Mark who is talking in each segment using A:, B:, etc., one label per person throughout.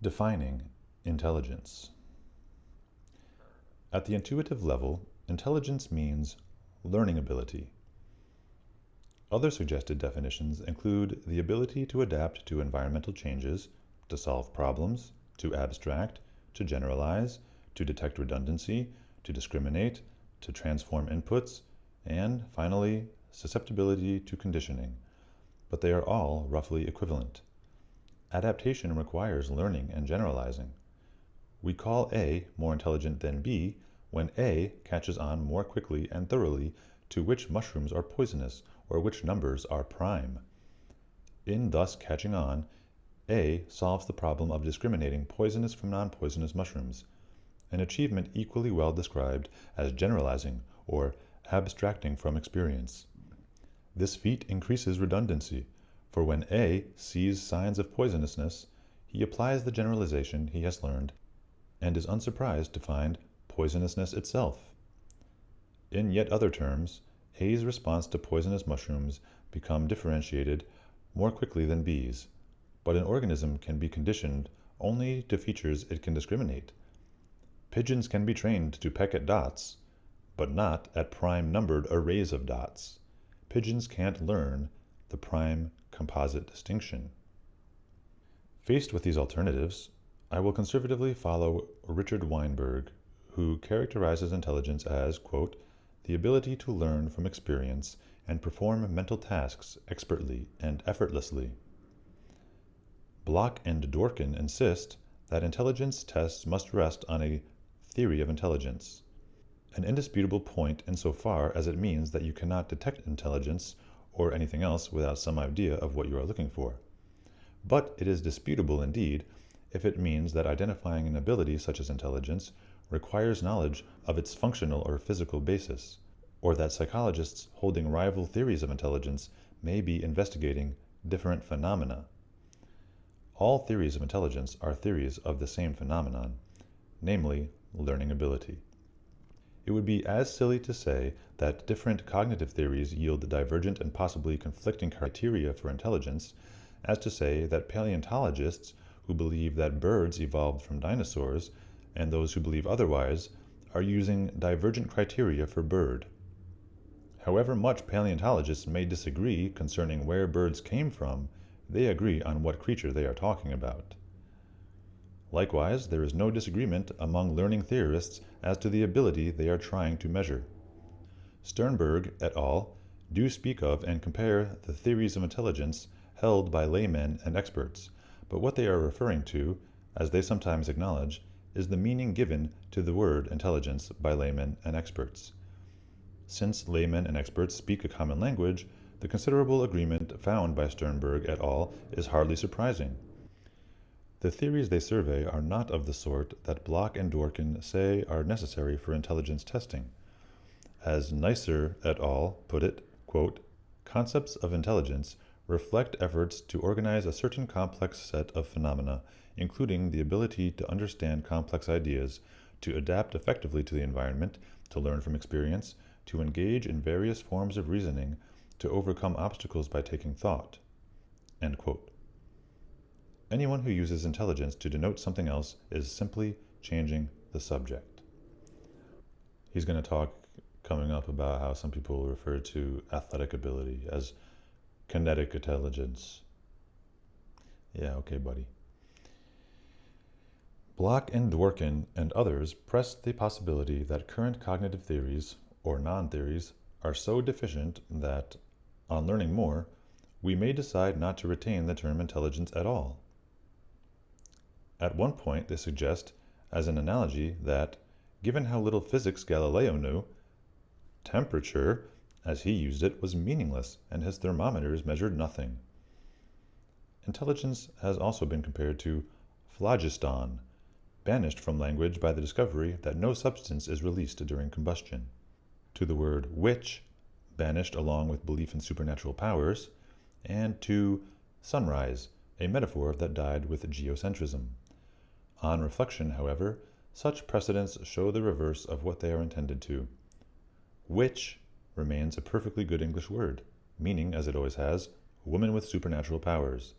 A: Defining intelligence. At the intuitive level, intelligence means learning ability. Other suggested definitions include the ability to adapt to environmental changes, to solve problems, to abstract, to generalize, to detect redundancy, to discriminate, to transform inputs, and finally, susceptibility to conditioning. But they are all roughly equivalent. Adaptation requires learning and generalizing. We call A more intelligent than B when A catches on more quickly and thoroughly to which mushrooms are poisonous or which numbers are prime. In thus catching on, A solves the problem of discriminating poisonous from non-poisonous mushrooms, an achievement equally well described as generalizing or abstracting from experience. This feat increases redundancy, for when A sees signs of poisonousness, he applies the generalization he has learned and is unsurprised to find poisonousness itself. In yet other terms, A's response to poisonous mushrooms become differentiated more quickly than B's, but an organism can be conditioned only to features it can discriminate. Pigeons can be trained to peck at dots, but not at prime-numbered arrays of dots. Pigeons can't learn the prime-composite distinction. Faced with these alternatives, I will conservatively follow Richard Weinberg, who characterizes intelligence as, quote, the ability to learn from experience and perform mental tasks expertly and effortlessly. Block and Dworkin insist that intelligence tests must rest on a theory of intelligence, an indisputable point insofar as it means that you cannot detect intelligence or anything else without some idea of what you are looking for. But it is disputable indeed if it means that identifying an ability such as intelligence requires knowledge of its functional or physical basis, or that psychologists holding rival theories of intelligence may be investigating different phenomena. All theories of intelligence are theories of the same phenomenon, namely learning ability. It would be as silly to say that different cognitive theories yield divergent and possibly conflicting criteria for intelligence as to say that paleontologists who believe that birds evolved from dinosaurs and those who believe otherwise are using divergent criteria for bird. However much paleontologists may disagree concerning where birds came from, they agree on what creature they are talking about. Likewise, there is no disagreement among learning theorists as to the ability they are trying to measure. Sternberg et al. Do speak of and compare the theories of intelligence held by laymen and experts, but what they are referring to, as they sometimes acknowledge, is the meaning given to the word intelligence by laymen and experts. Since laymen and experts speak a common language, the considerable agreement found by Sternberg et al. Is hardly surprising. The theories they survey are not of the sort that Block and Dworkin say are necessary for intelligence testing. As Neisser et al. Put it, quote, concepts of intelligence reflect efforts to organize a certain complex set of phenomena, including the ability to understand complex ideas, to adapt effectively to the environment, to learn from experience, to engage in various forms of reasoning, to overcome obstacles by taking thought. End quote. Anyone who uses intelligence to denote something else is simply changing the subject. He's going to talk coming up about how some people refer to athletic ability as kinetic intelligence. Yeah, okay, buddy. Block and Dworkin and others press the possibility that current cognitive theories, or non-theories, are so deficient that, on learning more, we may decide not to retain the term intelligence at all. At one point, they suggest, as an analogy, that, given how little physics Galileo knew, temperature, as he used it, was meaningless, and his thermometers measured nothing. Intelligence has also been compared to phlogiston, banished from language by the discovery that no substance is released during combustion, to the word witch, banished along with belief in supernatural powers, and to sunrise, a metaphor that died with geocentrism. On reflection, however, such precedents show the reverse of what they are intended to. Witch remains a perfectly good English word, meaning, as it always has, woman with supernatural powers.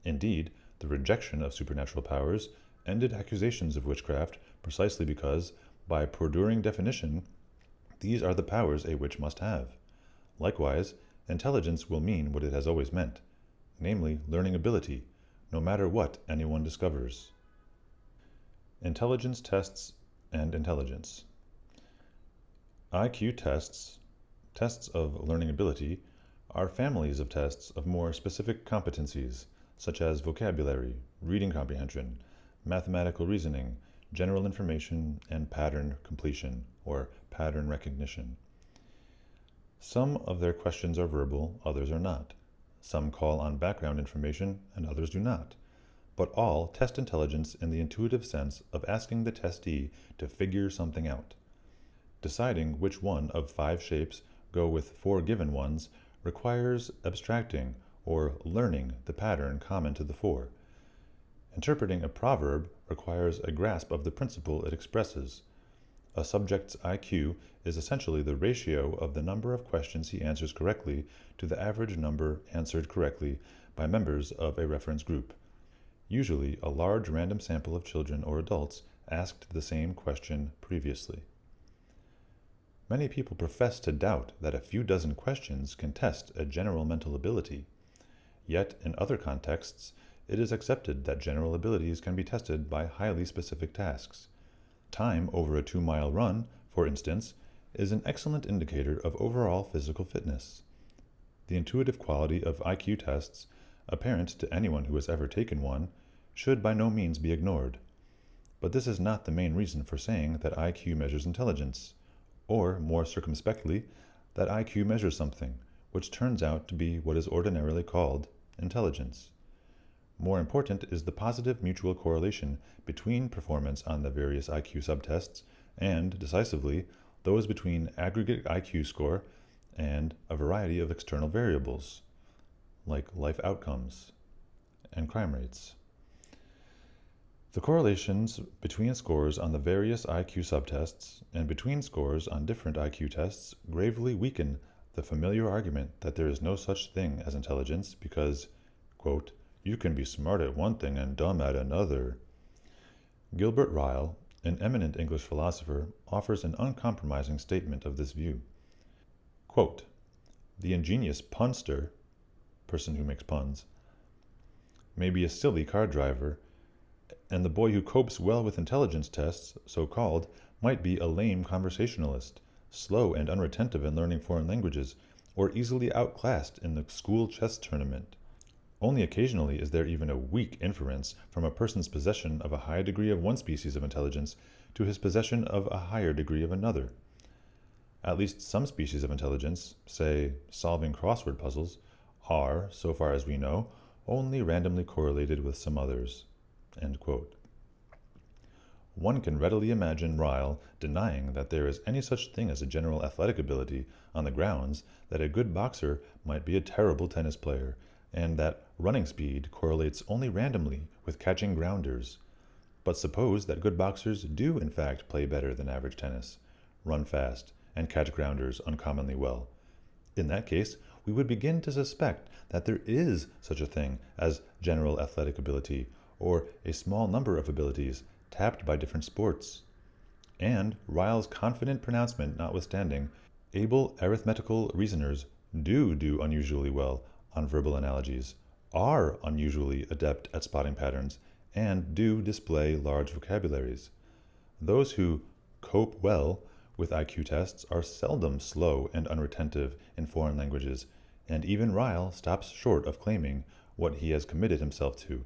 A: Indeed, the rejection of supernatural powers ended accusations of witchcraft precisely because, by perduring definition, these are the powers a witch must have. Likewise, intelligence will mean what it has always meant, namely learning ability, no matter what anyone discovers. Intelligence tests and intelligence. IQ tests, tests of learning ability, are families of tests of more specific competencies, such as vocabulary, reading comprehension, mathematical reasoning, general information, and pattern completion, or pattern recognition. Some of their questions are verbal, others are not. Some call on background information, and others do not. But all test intelligence in the intuitive sense of asking the testee to figure something out. Deciding which one of 5 shapes go with 4 given ones requires abstracting or learning the pattern common to the 4. Interpreting a proverb requires a grasp of the principle it expresses. A subject's IQ is essentially the ratio of the number of questions he answers correctly to the average number answered correctly by members of a reference group. Usually, a large random sample of children or adults asked the same question previously. Many people profess to doubt that a few dozen questions can test a general mental ability. Yet, in other contexts, it is accepted that general abilities can be tested by highly specific tasks. Time over a 2-mile run, for instance, is an excellent indicator of overall physical fitness. The intuitive quality of IQ tests, apparent to anyone who has ever taken one, should by no means be ignored. But this is not the main reason for saying that IQ measures intelligence, or, more circumspectly, that IQ measures something, which turns out to be what is ordinarily called intelligence. More important is the positive mutual correlation between performance on the various IQ subtests and, decisively, those between aggregate IQ score and a variety of external variables, like life outcomes and crime rates. The correlations between scores on the various IQ subtests and between scores on different IQ tests gravely weaken the familiar argument that there is no such thing as intelligence because, quote, you can be smart at one thing and dumb at another. Gilbert Ryle, an eminent English philosopher, offers an uncompromising statement of this view. Quote, the ingenious punster, person who makes puns, may be a silly car driver, and the boy who copes well with intelligence tests, so-called, might be a lame conversationalist, slow and unretentive in learning foreign languages, or easily outclassed in the school chess tournament. Only occasionally is there even a weak inference from a person's possession of a high degree of one species of intelligence to his possession of a higher degree of another. At least some species of intelligence, say solving crossword puzzles, are, so far as we know, only randomly correlated with some others. End quote. One can readily imagine Ryle denying that there is any such thing as a general athletic ability on the grounds that a good boxer might be a terrible tennis player, and that running speed correlates only randomly with catching grounders. But suppose that good boxers do in fact play better than average tennis, run fast, and catch grounders uncommonly well. In that case, we would begin to suspect that there is such a thing as general athletic ability, or a small number of abilities tapped by different sports. And, Ryle's confident pronouncement notwithstanding, able arithmetical reasoners do unusually well on verbal analogies, are unusually adept at spotting patterns, and do display large vocabularies. Those who cope well with IQ tests are seldom slow and unretentive in foreign languages, and even Ryle stops short of claiming what he has committed himself to,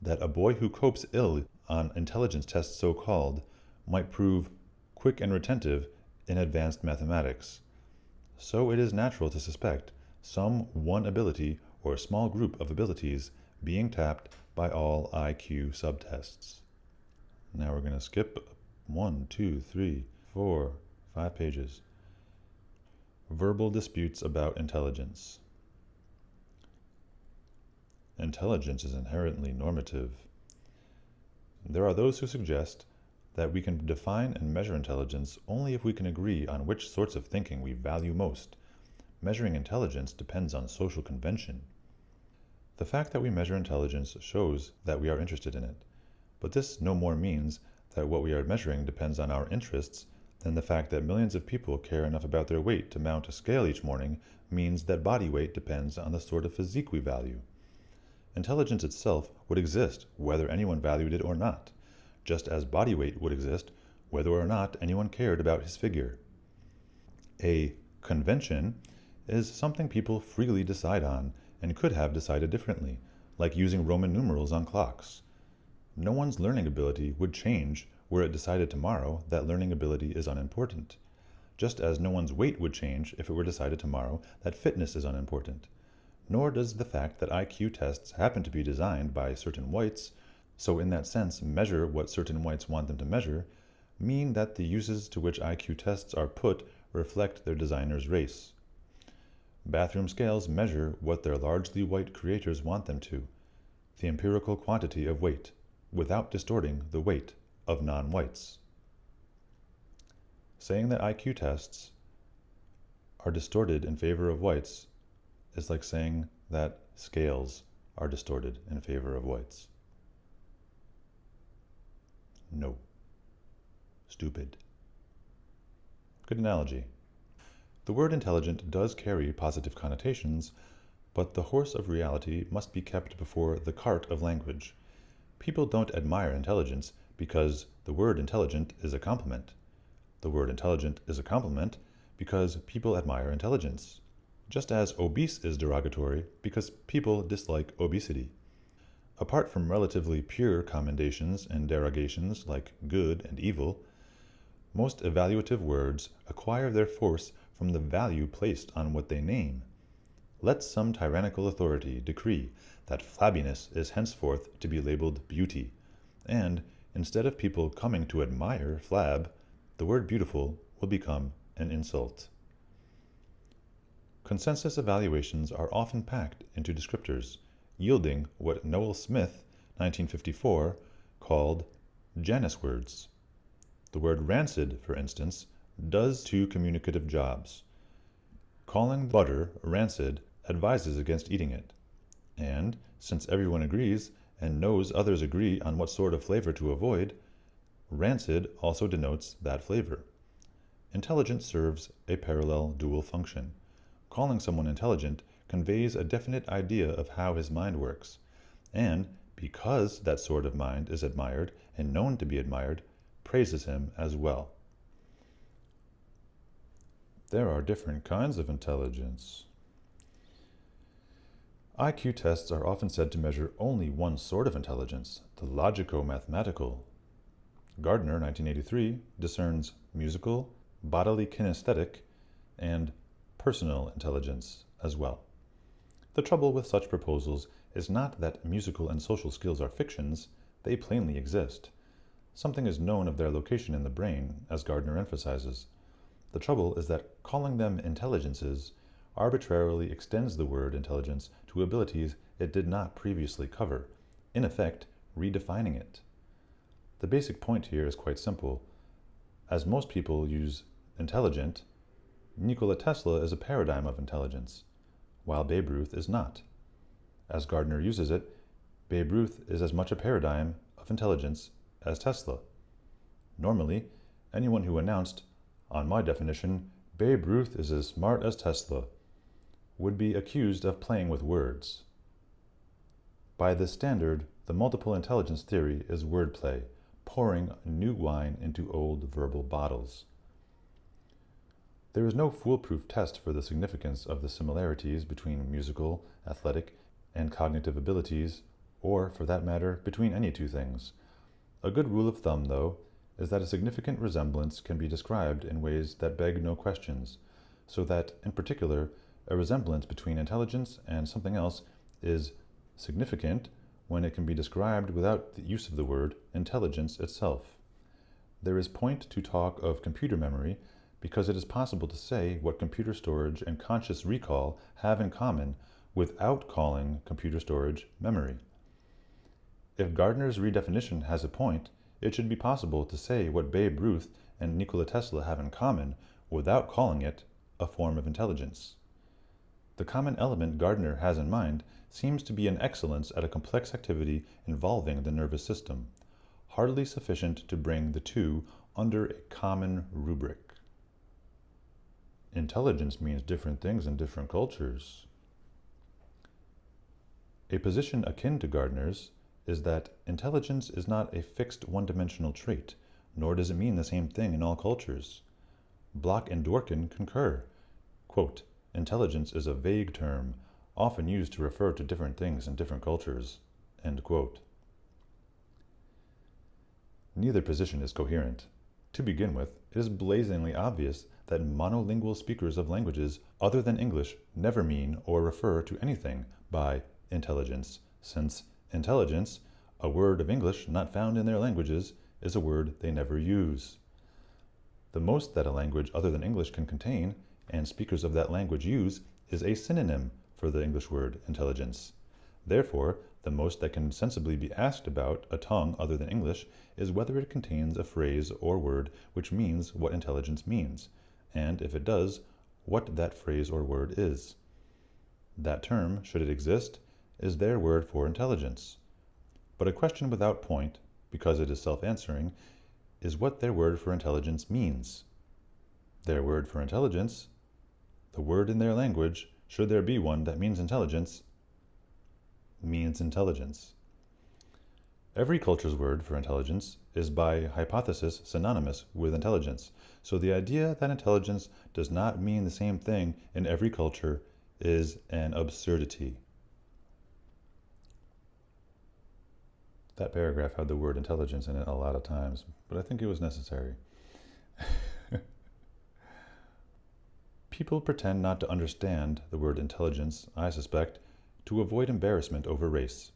A: that a boy who copes ill on intelligence tests so-called might prove quick and retentive in advanced mathematics. So it is natural to suspect some one ability or small group of abilities being tapped by all IQ subtests. Now we're going to skip 1, 2, 3, 4, 5 pages. Verbal disputes about intelligence. Intelligence is inherently normative. There are those who suggest that we can define and measure intelligence only if we can agree on which sorts of thinking we value most. Measuring intelligence depends on social convention. The fact that we measure intelligence shows that we are interested in it, but this no more means that what we are measuring depends on our interests than the fact that millions of people care enough about their weight to mount a scale each morning means that body weight depends on the sort of physique we value. Intelligence itself would exist whether anyone valued it or not, just as body weight would exist whether or not anyone cared about his figure. A convention is something people freely decide on and could have decided differently, like using Roman numerals on clocks. No one's learning ability would change were it decided tomorrow that learning ability is unimportant, just as no one's weight would change if it were decided tomorrow that fitness is unimportant. Nor does the fact that IQ tests happen to be designed by certain whites, so in that sense measure what certain whites want them to measure, mean that the uses to which IQ tests are put reflect their designer's race. Bathroom scales measure what their largely white creators want them to, the empirical quantity of weight, without distorting the weight of non-whites. Saying that IQ tests are distorted in favor of whites is like saying that scales are distorted in favor of whites. No. Stupid. Good analogy. The word intelligent does carry positive connotations, but the horse of reality must be kept before the cart of language. People don't admire intelligence because the word intelligent is a compliment. The word intelligent is a compliment because people admire intelligence, just as obese is derogatory because people dislike obesity. Apart from relatively pure commendations and derogations like good and evil, most evaluative words acquire their force from the value placed on what they name. Let some tyrannical authority decree that flabbiness is henceforth to be labeled beauty, and instead of people coming to admire flab, the word beautiful will become an insult. Consensus evaluations are often packed into descriptors, yielding what Noel Smith, 1954, called Janus words. The word rancid, for instance, does two communicative jobs. Calling butter rancid advises against eating it, and since everyone agrees and knows others agree on what sort of flavor to avoid, rancid also denotes that flavor. Intelligence serves a parallel dual function. Calling someone intelligent conveys a definite idea of how his mind works, and because that sort of mind is admired and known to be admired, praises him as well. There are different kinds of intelligence. IQ tests are often said to measure only one sort of intelligence, the logico-mathematical. Gardner, 1983, discerns musical, bodily kinesthetic, and personal intelligence as well. The trouble with such proposals is not that musical and social skills are fictions, they plainly exist. Something is known of their location in the brain, as Gardner emphasizes. The trouble is that calling them intelligences arbitrarily extends the word intelligence to abilities it did not previously cover, in effect, redefining it. The basic point here is quite simple. As most people use intelligent, Nikola Tesla is a paradigm of intelligence, while Babe Ruth is not. As Gardner uses it, Babe Ruth is as much a paradigm of intelligence as Tesla. Normally, anyone who announced, "On my definition, Babe Ruth is as smart as Tesla," would be accused of playing with words. By this standard, the multiple intelligence theory is wordplay, pouring new wine into old verbal bottles. There is no foolproof test for the significance of the similarities between musical, athletic, and cognitive abilities, or, for that matter, between any two things. A good rule of thumb, though, is that a significant resemblance can be described in ways that beg no questions, so that, in particular, a resemblance between intelligence and something else is significant when it can be described without the use of the word intelligence itself. There is point to talk of computer memory because it is possible to say what computer storage and conscious recall have in common without calling computer storage memory. If Gardner's redefinition has a point, it should be possible to say what Babe Ruth and Nikola Tesla have in common without calling it a form of intelligence. The common element Gardner has in mind seems to be an excellence at a complex activity involving the nervous system, hardly sufficient to bring the two under a common rubric. Intelligence means different things in different cultures. A position akin to Gardner's is that intelligence is not a fixed one-dimensional trait, nor does it mean the same thing in all cultures. Bloch and Dworkin concur. Quote, intelligence is a vague term, often used to refer to different things in different cultures. End quote. Neither position is coherent. To begin with, it is blazingly obvious that monolingual speakers of languages other than English never mean or refer to anything by intelligence, since intelligence, a word of English not found in their languages, is a word they never use. The most that a language other than English can contain, and speakers of that language use, is a synonym for the English word intelligence. Therefore, the most that can sensibly be asked about a tongue other than English is whether it contains a phrase or word which means what intelligence means, and if it does, what that phrase or word is. That term, should it exist, is their word for intelligence. But a question without point, because it is self-answering, is what their word for intelligence means. Their word for intelligence, the word in their language, should there be one that means intelligence, means intelligence. Every culture's word for intelligence is by hypothesis synonymous with intelligence, so the idea that intelligence does not mean the same thing in every culture is an absurdity. That paragraph had the word intelligence in it a lot of times, but I think it was necessary. People pretend not to understand the word intelligence, I suspect, to avoid embarrassment over race.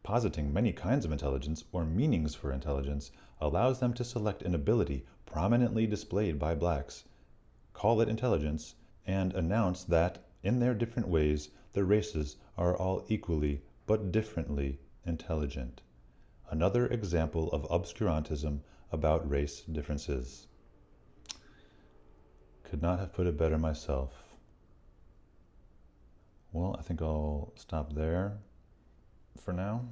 A: Positing many kinds of intelligence or meanings for intelligence allows them to select an ability prominently displayed by blacks, call it intelligence, and announce that, in their different ways, the races are all equally but differently intelligent. Another example of obscurantism about race differences. Could not have put it better myself. Well, I think I'll stop there for now.